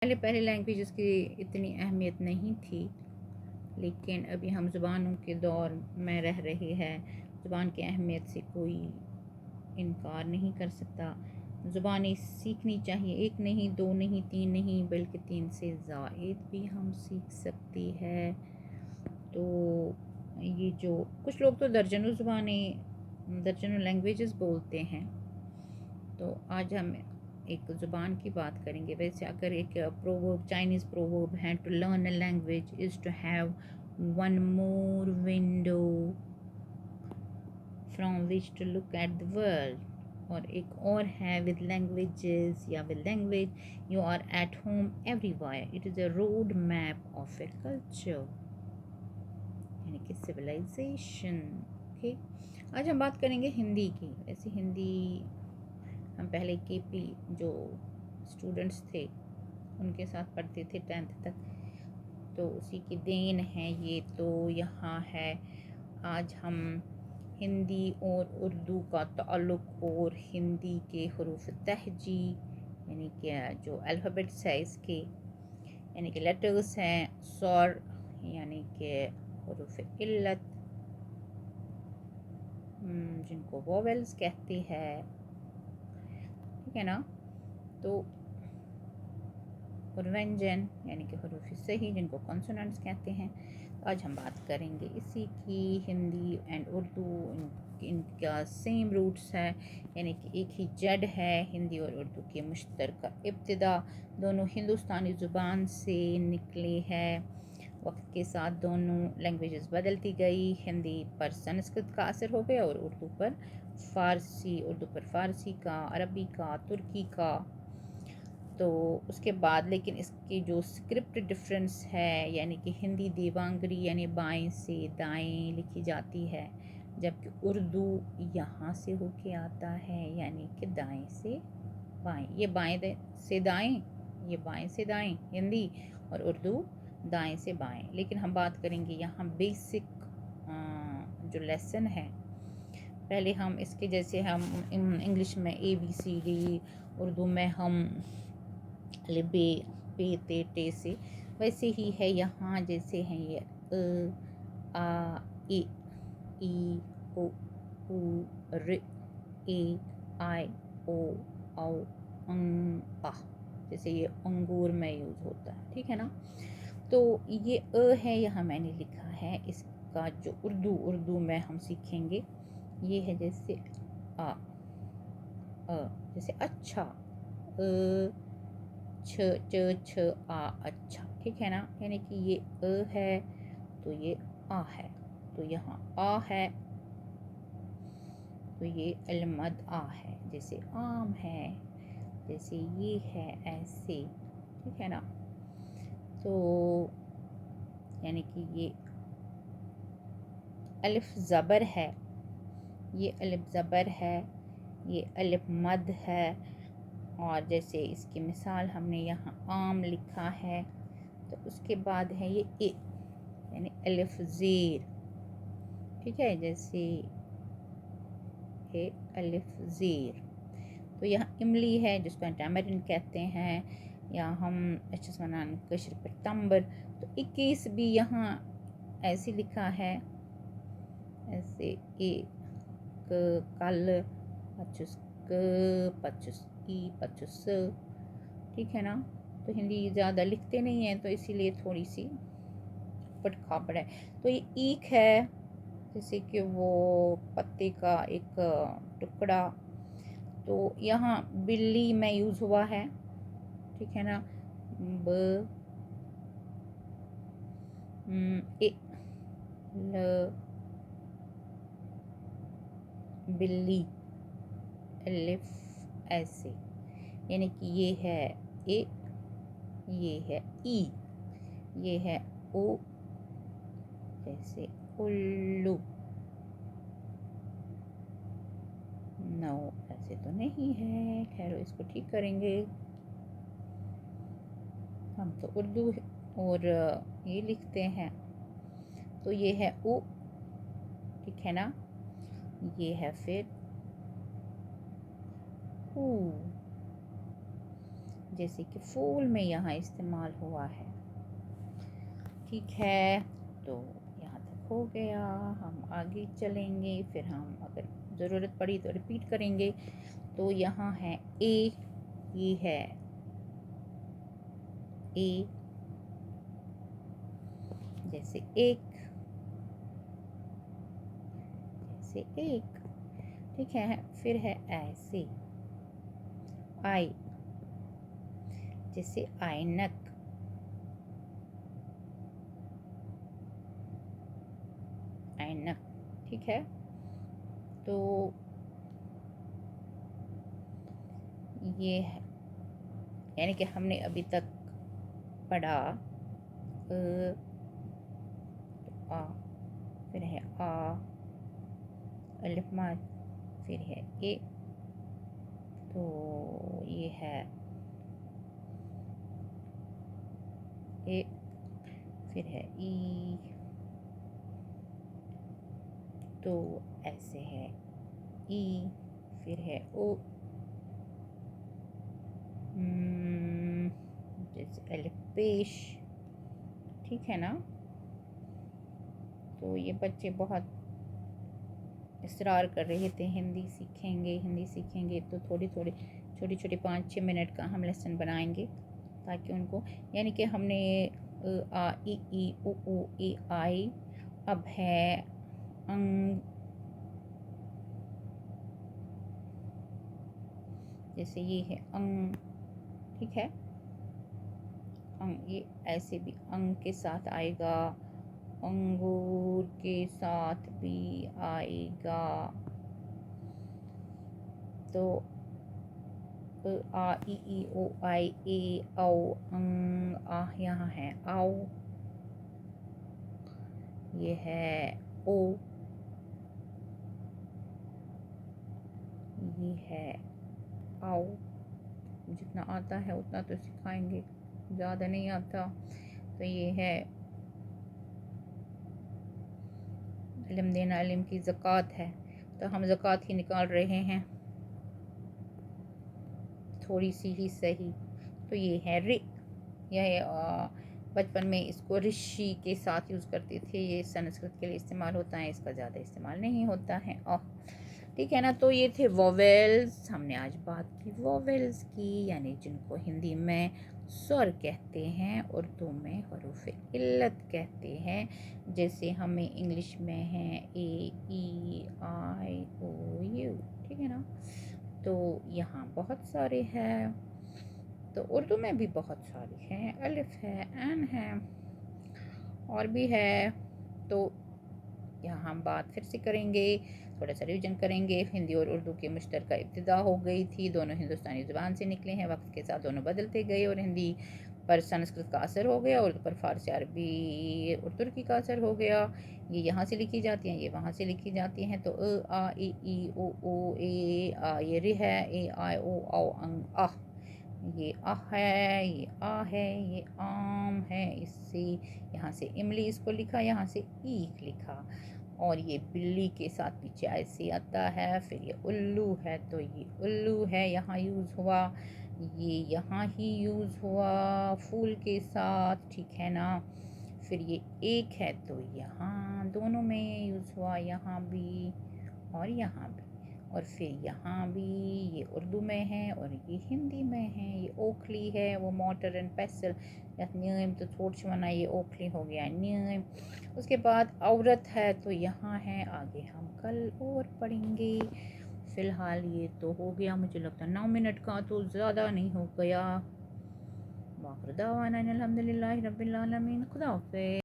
पहले पहले लैंग्वेजेस की इतनी अहमियत नहीं थी, लेकिन अभी हम ज़ुबानों के दौर में रह रहे हैं। ज़ुबान की अहमियत से कोई इनकार नहीं कर सकता। ज़ुबानें सीखनी चाहिए, एक नहीं, दो नहीं, तीन नहीं, बल्कि तीन से ज़ायद भी हम सीख सकती है। तो ये जो कुछ लोग तो दर्जनों ज़ुबानें, दर्जनों लैंग्वेजेस बोलते हैं। तो आज हम एक ज़ुबान की बात करेंगे। वैसे अगर एक प्रोवर्ब, चाइनीज़ प्रोवर्ब है, to learn a language is to have one more window from which to look at the world. और एक और है, विद लैंग्वेजेस या with language you are at home everywhere, it is a road map of a culture, यानी कि civilisation. Okay, आज हम बात करेंगे हिंदी की। वैसे हिंदी हम पहले केपी जो स्टूडेंट्स थे उनके साथ पढ़ते थे 10th तक, तो उसी की देन है ये। तो यहाँ है, आज हम हिंदी और उर्दू का ताल्लुक़ और हिंदी के हरूफ तहजी, यानी कि जो अल्फ़ाबेट्स है इसके, यानी कि लेटर्स हैं, सौर यानी कि हरूफ इल्लत जिनको वोवेल्स कहते हैं, ठीक है ना। तो और व्यंजन यानी कि हरूफ सही जिनको कॉन्सोनेंट्स कहते हैं। तो आज हम बात करेंगे इसी की। हिंदी एंड उर्दू इनका सेम रूट्स है, यानी कि एक ही जड़ है। हिंदी और उर्दू की मुश्तरका इब्तिदा दोनों हिंदुस्तानी ज़ुबान से निकले हैं। वक्त के साथ दोनों लैंग्वेजेस बदलती गई। हिंदी पर संस्कृत का असर हो गया और उर्दू पर फ़ारसी का, अरबी का, तुर्की का। तो उसके बाद लेकिन इसकी जो स्क्रिप्ट डिफरेंस है, यानी कि हिंदी देवनागरी यानी बाएं से दाएं लिखी जाती है, जबकि उर्दू यहाँ से होके आता है, यानी कि दाएं से बाएं। ये से दाएं, ये बाएं से दाएं हिंदी, और उर्दू दाएं से बाएं। लेकिन हम बात करेंगे यहाँ बेसिक जो लेसन है। पहले हम इसके जैसे हम इंग्लिश में ABCD, उर्दू में हम लिबे पे ते टे से, वैसे ही है यहाँ। जैसे हैं ये आ इ ओ उ ऋ ए आई ओ औ आ, जैसे ये अंगूर में यूज़ होता है, ठीक है ना। तो ये है, यहाँ मैंने लिखा है। इसका जो उर्दू में हम सीखेंगे, ये है जैसे आ जैसे अच्छा, छ आ अच्छा, ठीक है ना। यानी कि ये है तो ये आ है, तो यहाँ आ है तो ये अलमद आ है। जैसे आम है, जैसे ये है, ऐसे, ठीक है ना। तो यानी कि ये अलिफ ज़बर है, ये अलिफ ज़बर है, ये अलिफ मद है। और जैसे इसकी मिसाल हमने यहाँ आम लिखा है, तो उसके बाद है ये ए यानी अलिफ ज़ेर, ठीक है। जैसे ए अलिफ ज़ेर। तो यहाँ इमली है जिसको टैमरिंड कहते हैं, या हम अच्छमान कशर पर तंबर। तो 21 भी यहाँ ऐसे लिखा है, ऐसे एक कल पचुस पचुस ई पचुस, ठीक है ना। तो हिंदी ज़्यादा लिखते नहीं हैं, तो इसीलिए थोड़ी सी पटखापड़ है। तो ये ईख है, जैसे कि वो पत्ते का एक टुकड़ा। तो यहाँ बिल्ली में यूज़ हुआ है, ठीक है ना। ब ए ल बिल्ली, अलिफ ऐसे, यानी कि ये है ए, ये है ई, ये है ओ, जैसे उल्लू। नो, ऐसे तो नहीं है, खैर इसको ठीक करेंगे। हम तो उर्दू और ये लिखते हैं। तो ये है ओ, ठीक है ना। ये है फिर ऊ, जैसे कि फूल में यहाँ इस्तेमाल हुआ है। ठीक है, तो यहाँ तक हो गया। हम आगे चलेंगे, फिर हम अगर ज़रूरत पड़ी तो रिपीट करेंगे। तो यहाँ है ए, ये है ए, जैसे एक, जैसे एक। ठीक है, फिर है ऐसे, आई, जैसे ऐनक, ऐनक। ठीक है, तो ये है, यानी कि हमने अभी तक पढ़ा आ, फिर है आ, अलिफ माद, फिर है ए, तो ये है ए, फिर है ई, तो ऐसे है ई, फिर है ओ, जैसे अलिफ पेश। ठीक है ना। तो ये बच्चे बहुत इसरार कर रहे थे हिंदी सीखेंगे, हिंदी सीखेंगे, तो थोड़ी थोड़ी छोटी छोटी 5-6 मिनट का हम लेसन बनाएंगे, ताकि उनको, यानी कि हमने आ ई उ ए आई, अब है अंग, जैसे ये है अंग। ठीक है, अंग, ये ऐसे भी अंग के साथ आएगा, अंगूर के साथ भी आएगा। तो आ ई ओ आई ए औ अंग, आ यहाँ है आओ, ये है ओ, ये है आओ। जितना आता है उतना तो सिखाएंगे, ज़्यादा नहीं आता। तो ये है इल्म देना, इल्म की ज़कात है, तो हम ज़कात ही निकाल रहे हैं, थोड़ी सी ही सही। तो ये है रि, यह बचपन में इसको ऋषि के साथ यूज़ करते थे, ये संस्कृत के लिए इस्तेमाल होता है, इसका ज़्यादा इस्तेमाल नहीं होता है। ठीक है ना। तो ये थे वोवेल्स, हमने आज बात की वोवेल्स की, यानी जिनको हिंदी में स्वर कहते हैं, उर्दू में हरूफ इल्लत कहते हैं, जैसे हमें इंग्लिश में है ए ई आई ओ यू। ठीक है ना। तो यहाँ बहुत सारे हैं, तो उर्दू में भी बहुत सारे हैं, अलिफ है, ऐन है, और भी है। तो यहाँ हम बात फिर से करेंगे, थोड़ा सा रिविजन करेंगे। हिंदी और उर्दू की मुश्तरका इब्तिदा हो गई थी, दोनों हिंदुस्तानी ज़ुबान से निकले हैं, वक्त के साथ दोनों बदलते गए, और हिंदी पर संस्कृत का असर हो गया, उर्दू पर फ़ारसी, अरबी और तुर्की का असर हो गया। ये यहाँ से लिखी जाती हैं, ये वहाँ से लिखी जाती हैं। तो अ आ ई ओ ए आ, ये रि है, ए आई ओ औ अंग आ, ये आ है, ये आ है, ये आम है, इससे यहाँ से इमली इसको लिखा, यहाँ से ईख लिखा, और ये बिल्ली के साथ पीछे ऐसे आता है। फिर ये उल्लू है, तो ये उल्लू है, यहाँ यूज़ हुआ, ये यहाँ ही यूज़ हुआ फूल के साथ। ठीक है ना। फिर ये एक है, तो यहाँ दोनों में यूज़ हुआ, यहाँ भी और यहाँ भी, और फिर यहाँ भी ये उर्दू में है और ये हिंदी में है। ये ओखली है, वो मोटर एंड पेसल, न्यम, तो थोड़ छुना, ये ओखली हो गया न्यम। उसके बाद औरत है, तो यहाँ है, आगे हम कल और पढ़ेंगे। फ़िलहाल ये तो हो गया, मुझे लगता है 9 मिनट का, तो ज़्यादा नहीं हो गया। वाखिर दावाना अनिल हम्दुलिल्लाहि रब्बिल आलमीन। खुदा हाफ़िज़।